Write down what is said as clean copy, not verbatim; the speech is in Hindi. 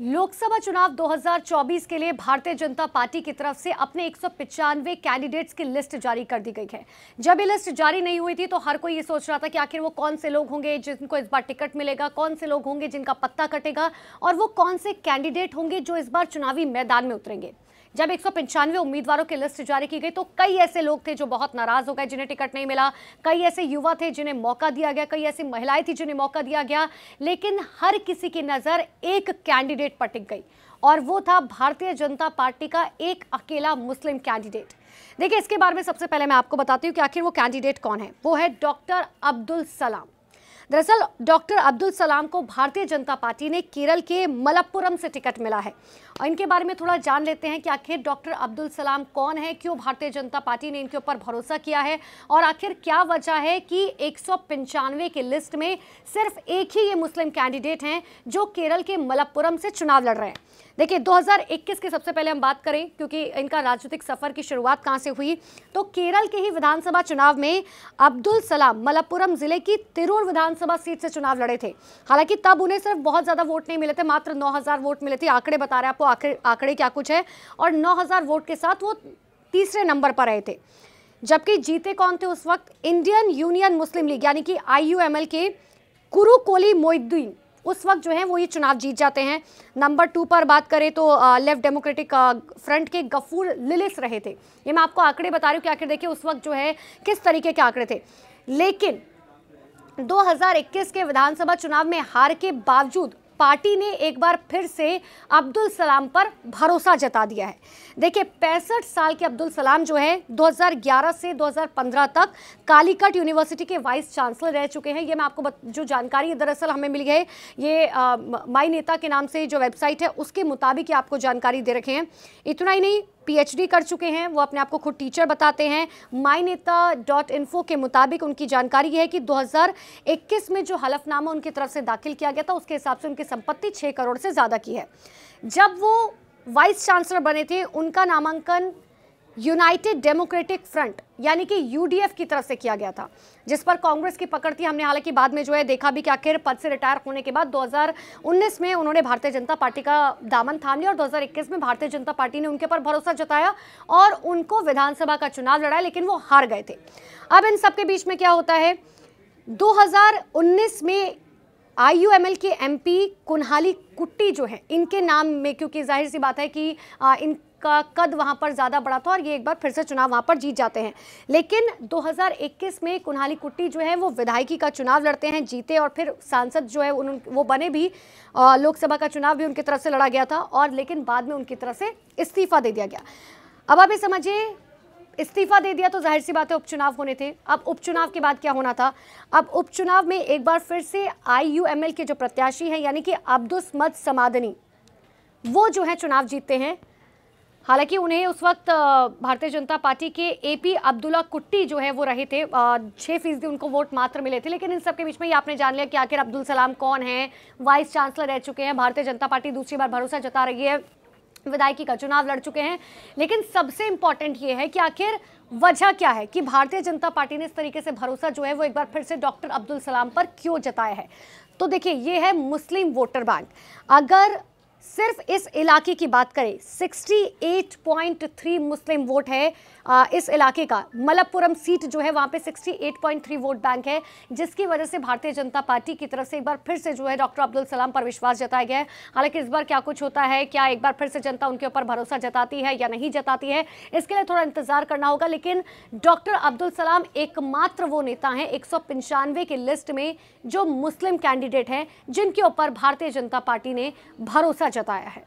लोकसभा चुनाव 2024 के लिए भारतीय जनता पार्टी की तरफ से अपने 195 कैंडिडेट्स की लिस्ट जारी कर दी गई है। जब ये लिस्ट जारी नहीं हुई थी तो हर कोई ये सोच रहा था कि आखिर वो कौन से लोग होंगे जिनको इस बार टिकट मिलेगा, कौन से लोग होंगे जिनका पत्ता कटेगा और वो कौन से कैंडिडेट होंगे जो इस बार चुनावी मैदान में उतरेंगे। जब 195 उम्मीदवारों की लिस्ट जारी की गई तो कई ऐसे लोग थे जो बहुत नाराज हो गए जिन्हें टिकट नहीं मिला, कई ऐसे युवा थे जिन्हें मौका दिया गया, कई ऐसी महिलाएं थी जिन्हें मौका दिया गया, लेकिन हर किसी की नजर एक कैंडिडेट पर टिक गई और वो था भारतीय जनता पार्टी का एक अकेला मुस्लिम कैंडिडेट। देखिए, इसके बारे में सबसे पहले मैं आपको बताती हूँ कि आखिर वो कैंडिडेट कौन है। वो है डॉक्टर अब्दुल सलाम। दरअसल डॉक्टर अब्दुल सलाम को भारतीय जनता पार्टी ने केरल के मलप्पुरम से टिकट मिला है और इनके बारे में थोड़ा जान लेते हैं कि आखिर डॉक्टर अब्दुल सलाम कौन है, क्यों भारतीय जनता पार्टी ने इनके ऊपर भरोसा किया है और आखिर क्या वजह है कि 195 की लिस्ट में सिर्फ एक ही ये मुस्लिम कैंडिडेट हैं जो केरल के मलप्पुरम से चुनाव लड़ रहे हैं। देखिए, 2021 की सबसे पहले हम बात करें क्योंकि इनका राजनीतिक सफर की शुरुआत कहां से हुई, तो केरल के ही विधानसभा चुनाव में अब्दुल सलाम मलप्पुरम जिले की तिरूर विधानसभा सीट से चुनाव लड़े थे। हालांकि तब उन्हें सिर्फ बहुत ज्यादा वोट नहीं मिले थे, मात्र 9000 वोट मिले थे। आंकड़े बता रहे हैं आपको, आंकड़े क्या कुछ है, और 9000 वोट के साथ वो तीसरे नंबर पर रहे थे। जबकि जीते कौन थे उस वक्त? इंडियन यूनियन मुस्लिम लीग यानी कि IUML के कुरुकोली मोइनुद्दीन उस वक्त जो है वो ये चुनाव जीत जाते हैं। नंबर 2 पर बात करें तो लेफ्ट डेमोक्रेटिक फ्रंट के गफूर लिलिस रहे थे। ये मैं आपको आंकड़े बता रही हूँ कि आखिर देखिए उस वक्त जो है किस तरीके के आंकड़े थे। लेकिन 2021 के विधानसभा चुनाव में हार के बावजूद पार्टी ने एक बार फिर से अब्दुल सलाम पर भरोसा जता दिया है। देखिए, 65 साल के अब्दुल सलाम जो है 2011 से 2015 तक कालीकट यूनिवर्सिटी के वाइस चांसलर रह चुके हैं। ये मैं आपको जो जानकारी दरअसल हमें मिली है ये माई नेता के नाम से जो वेबसाइट है उसके मुताबिक आपको जानकारी दे रखे हैं। इतना ही नहीं, PhD कर चुके हैं, वो अपने आप को खुद टीचर बताते हैं। myneta.info के मुताबिक उनकी जानकारी यह है कि 2021 में जो हलफनामा उनकी तरफ से दाखिल किया गया था उसके हिसाब से उनकी संपत्ति 6 करोड़ से ज़्यादा की है। जब वो वाइस चांसलर बने थे उनका नामांकन यूनाइटेड डेमोक्रेटिक फ्रंट यानी कि UDF की तरफ से किया गया था, जिस पर कांग्रेस की पकड़ थी। हमने हालांकि बाद में जो है देखा भी कि आखिर पद से रिटायर होने के बाद 2019 में उन्होंने भारतीय जनता पार्टी का दामन थाम लिया और 2021 में भारतीय जनता पार्टी ने उनके पर भरोसा जताया और उनको विधानसभा का चुनाव लड़ाया, लेकिन वो हार गए थे। अब इन सबके बीच में क्या होता है, 2019 में IUML के MP कुन्हाली कुट्टी जो है इनके नाम में, क्योंकि जाहिर सी बात है कि इनका कद वहां पर ज़्यादा बड़ा था और ये एक बार फिर से चुनाव वहां पर जीत जाते हैं। लेकिन 2021 में कुन्हाली कुट्टी जो है वो विधायकी का चुनाव लड़ते हैं, जीते और फिर सांसद जो है वो बने भी। लोकसभा का चुनाव भी उनकी तरफ से लड़ा गया था और लेकिन बाद में उनकी तरफ से इस्तीफा दे दिया गया। अब आप ये समझिए, इस्तीफा दे दिया तो जाहिर सी बात है उपचुनाव होने थे। अब उपचुनाव के बाद क्या होना था? अब उपचुनाव में एक बार फिर से IUML के जो प्रत्याशी हैं यानी कि अब्दुस्मद समादनी वो जो है चुनाव जीतते हैं। हालांकि उन्हें उस वक्त भारतीय जनता पार्टी के AP अब्दुल्ला कुट्टी जो है वो रहे थे, 6% उनको वोट मात्र मिले थे। लेकिन इन सबके बीच में ये आपने जान लिया कि आखिर अब्दुल सलाम कौन है, वाइस चांसलर रह चुके हैं, भारतीय जनता पार्टी दूसरी बार भरोसा जता रही है, विधायकी का चुनाव लड़ चुके हैं। लेकिन सबसे इंपॉर्टेंट ये है कि आखिर वजह क्या है कि भारतीय जनता पार्टी ने इस तरीके से भरोसा जो है वो एक बार फिर से डॉक्टर अब्दुल सलाम पर क्यों जताया है। तो देखिए, ये है मुस्लिम वोटर बैंक। अगर सिर्फ इस इलाके की बात करें, 68.3 मुस्लिम वोट है इस इलाके का। मलप्पुरम सीट जो है वहां पे 68.3 वोट बैंक है, जिसकी वजह से भारतीय जनता पार्टी की तरफ से एक बार फिर से जो है डॉक्टर अब्दुल सलाम पर विश्वास जताया गया है। हालांकि इस बार क्या कुछ होता है, क्या एक बार फिर से जनता उनके ऊपर भरोसा जताती है या नहीं जताती है, इसके लिए थोड़ा इंतजार करना होगा। लेकिन डॉक्टर अब्दुल सलाम एकमात्र वो नेता हैं 195 की लिस्ट में जो मुस्लिम कैंडिडेट हैं जिनके ऊपर भारतीय जनता पार्टी ने भरोसा जताया है।